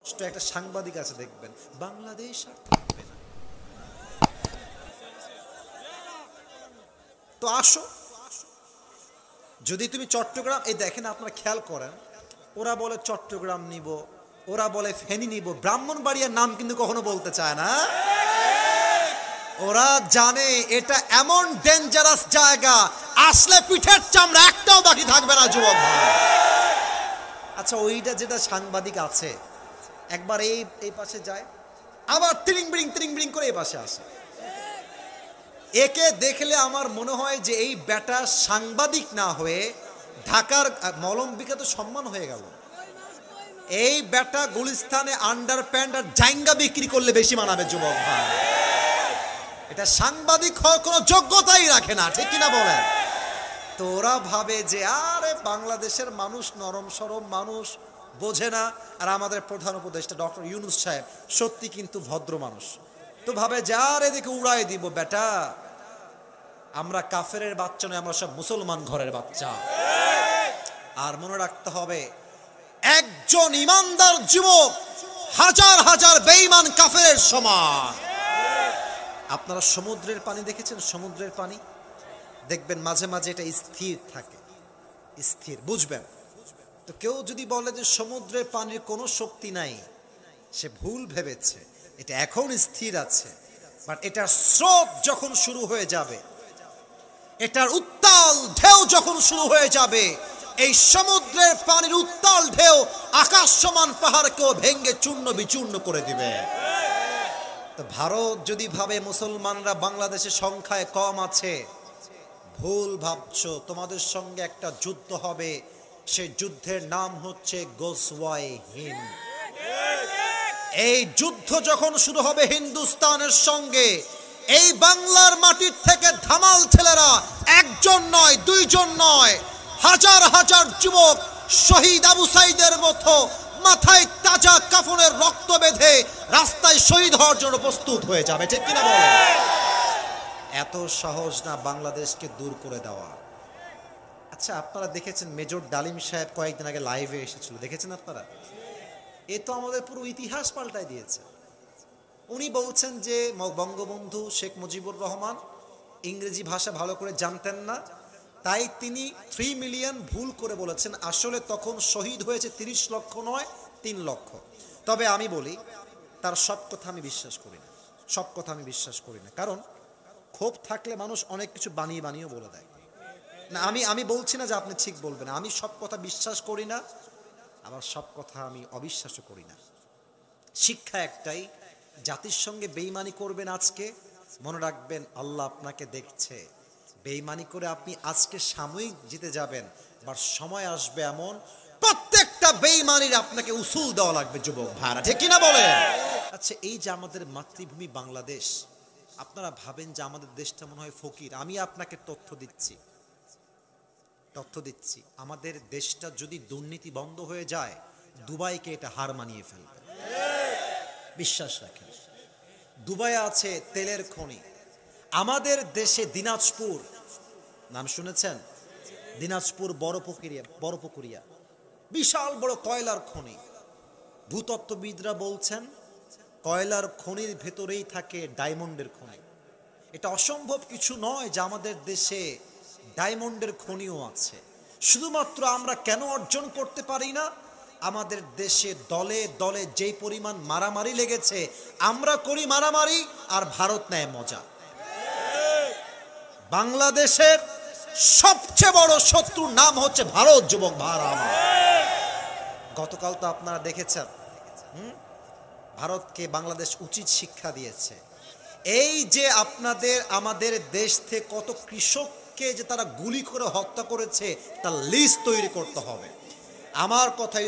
একটা সাংবাদিক আছে দেখবেন, বাংলাদেশ আর থাকবে না। তো আসো, যদি তুমি চট্টগ্রাম, এই দেখেন আপনারা খেয়াল করেন, ওরা বলে চট্টগ্রাম নিব, ওরা বলে ফেনী নিব, ব্রাহ্মণবাড়িয়ার নাম কিন্তু কখনো বলতে চায় না। ওরা জানে এটা এমন ডেঞ্জারাস জায়গা, আসলে পিঠের চামড়া একটাও বাকি থাকবে না যুবক ভাই। আচ্ছা, ওইটা যেটা সাংবাদিক আছে, একবার এই পাশে যায়, আবার তিরিং বিড়িং করে এই পাশে আসে। একে দেখলে আমার মনে হয় যে এই বেটা সাংবাদিক না হয়ে ঢাকার মলম্বিকা তো সম্মান হয়ে গেল। এই বেটা গুলিস্তানে আন্ডার প্যান্ট আর জাইঙ্গা বিক্রি করলে বেশি মানাবে যুবক ভাই। এটা সাংবাদিক হওয়ার কোনো যোগ্যতাই রাখে না, ঠিক কিনা বলেন? তো ওরা ভাবে যে আরে বাংলাদেশের মানুষ নরম সরম মানুষ, বোঝে না। আর আমাদের প্রধান উপদেষ্টা ডক্টর ইউনূস সাহেব সত্যি কিন্তু ভদ্র মানুষ, তো ভাবে যে আর এদিকে উড়াই দিব। বেটা, আমরা কাফেরের বাচ্চা নয়, আমরা সব মুসলমান ঘরের বাচ্চা। আর মনে রাখতে হবে, একজন ইমানদার যুবক হাজার হাজার বেঈমান কাফেরের সমান। আপনারা সমুদ্রের পানি দেখেছেন? সমুদ্রের পানি দেখবেন মাঝে মাঝে এটা স্থির থাকে, স্থির, বুঝবেন? তো কেউ যদি বলে যে সমুদ্রের পানির কোনো শক্তি নাই, সে ভুল ভেবেছে। এটা এখন স্থির আছে, বাট এটার স্রোত যখন শুরু হয়ে যাবে, এটার উত্তাল ঢেউ যখন শুরু হয়ে যাবে, এই সমুদ্রের পানির উত্তাল ঢেউ আকাশ সমান পাহাড়কেও ভেঙ্গে চূর্ণ বিচূর্ণ করে দিবে। তো ভারত যদি ভাবে মুসলমানরা বাংলাদেশে সংখ্যায় কম আছে, ভুল ভাবছো। তোমাদের সঙ্গে একটা যুদ্ধ হবে, সেই যুদ্ধের নাম হচ্ছে গোসওয়ায়ে হিন্দ। এই যুদ্ধ যখন শুরু হবে হিন্দুস্তানের সঙ্গে, এই বাংলার মাটির থেকে ধামাল ছেলেরা একজন নয়, দুইজন নয়, হাজার হাজার যুবক শহীদ আবু সাইদের মতো মাথায় তাজা কাফনের রক্ত বেঁধে রাস্তায় শহীদ হওয়ার জন্য প্রস্তুত হয়ে যাবে, ঠিক কিনা বলেন? এত সহজ না বাংলাদেশকে দূর করে দেওয়া। আচ্ছা, আপনারা দেখেছেন মেজর ডালিম সাহেব কয়েকদিন আগে লাইভে এসেছিল, দেখেছেন আপনারা? এ তো আমাদের পুরো ইতিহাস পাল্টাই দিয়েছে। উনি বলছেন যে বঙ্গবন্ধু শেখ মুজিবুর রহমান ইংরেজি ভাষা ভালো করে জানতেন না, তাই তিনি 3 মিলিয়ন ভুল করে বলেছেন। আসলে তখন শহীদ হয়েছে 30 লক্ষ নয়, 3 লক্ষ। তবে আমি বলি, তার সব কথা আমি বিশ্বাস করি না, সব কথা আমি বিশ্বাস করি না। কারণ ক্ষোভ থাকলে মানুষ অনেক কিছু বানিয়েও বলে দেয় না। আমি বলছি না যে আপনি ঠিক বলবেন, আমি সব কথা বিশ্বাস করি না, আবার সব কথা আমি অবিশ্বাসও করি না। শিক্ষা একটাই, জাতির সঙ্গে বেঈমানি করবেন আজকে, মনে রাখবেন আল্লাহ আপনাকে দেখছে। বেঈমানি করে আপনি আজকে সাময়িক জিতে যাবেন, বাট সময় আসবে এমন প্রত্যেকটা বেঈমানির আপনাকে উসুল দেওয়া লাগবে যুবক ভাইরা, ঠিক কিনা বলেন? আচ্ছা, এই যে আমাদের মাতৃভূমি বাংলাদেশ, আপনারা ভাবেন যে আমাদের দেশটা মনে হয় ফকির। আমি আপনাকে তথ্য দিচ্ছি, আমাদের দেশটা যদি দুর্নীতি বন্ধ হয়ে যায়, দুবাইকে এটা হার মানিয়ে ফেলবে, বিশ্বাস রাখেন। দুবাইয়ে আছে তেলের খনি। আমাদের দেশে দিনাজপুর, নাম শুনেছেন? দিনাজপুর বড়পুকুরিয়া বিশাল বড় কয়লার খনি। ভূতত্ত্ববিদরা বলছেন কয়লার খনির ভেতরেই থাকে ডায়মন্ডের খনি। এটা অসম্ভব কিছু নয় যে আমাদের দেশে ডায়মন্ডের খনিও আছে। শুধুমাত্র আমরা কেন অর্জন করতে পারি না? আমাদের দেশে দলে দলে যেই পরিমাণ মারামারি লেগেছে, আমরা করি মারামারি আর ভারত নেয় মজা। বাংলাদেশের সবচেয়ে বড় শত্রুর নাম হচ্ছে ভারত, যুবক ভাইরা আমার। গতকাল তো আপনারা দেখেছেন, ভারতকে বাংলাদেশ উচিত শিক্ষা দিয়েছে। এই যে আমাদের দেশ থেকে কত কৃষককে যে তারা গুলি করে হত্যা করেছে, তার লিস্ট তৈরি করতে হবে। আমার কথা